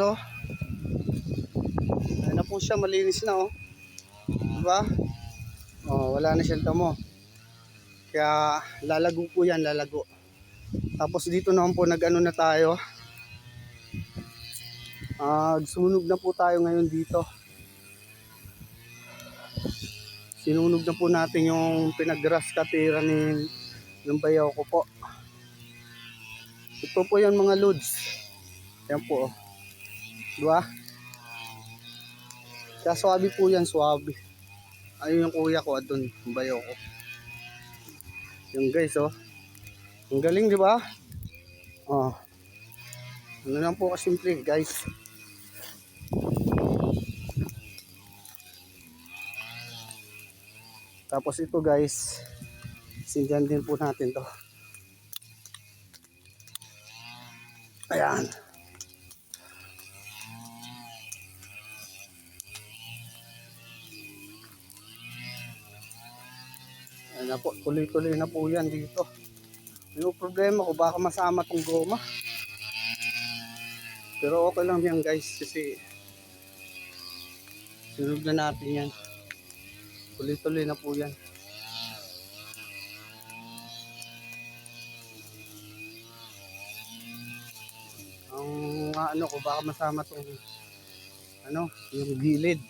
So, ayun na po siya, malinis na oh. Diba? Oh, wala na siyang damo. Kaya lalago po yan, lalago. Tapos dito naman po nag-ano na tayo. Sunog na po tayo ngayon dito. Sinunog na po natin yung pinag-grass katira ng bayaw ko po. Ito po yung mga loads. Yan po oh. Diba? Kaya swabe po yan, swabe. Ayun yung kuya ko, adun, yung bayaw ko. Yung guys oh. Ang galing diba? Oh. Ano lang po kasimple guys. Tapos ito guys, sindihan din po natin to. Ayan. Ayan na po, tuloy-tuloy na po yan dito. Yung problema ko, baka masama tong goma. Pero okay lang yan guys, kasi sunog na natin yan. Tuloy-tuloy na po yan. Ang ano ko, baka masama tong yung gilid.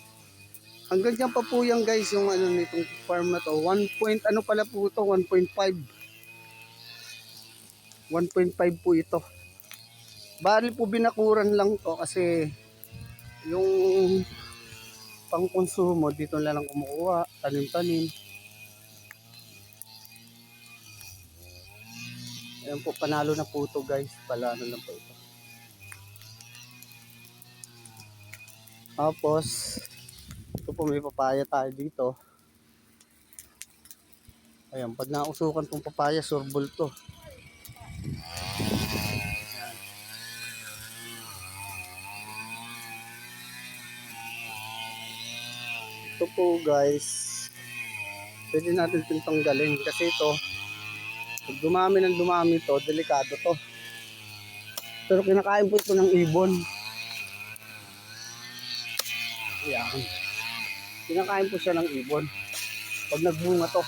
Hanggang dyan pa po yan guys, yung ano nitong farm na to. 1 point, ano pala po ito, 1.5. 1.5 po ito. Bali po binakuran lang to kasi yung pangkonsumo dito na lang kumukuha, tanim-tanim. Ayan po, panalo na po ito guys, palano lang po ito. Tapos ito po, may papaya tayo dito. Ayan, pag nausukan tong papaya, surbol to. Ito po guys, pwede natin itong tanggalin kasi ito, pag dumami ng dumami to, delikado to. Pero kinakain po ito ng ibon. Ayan, kinakain po siya ng ibon pag nagbunga to.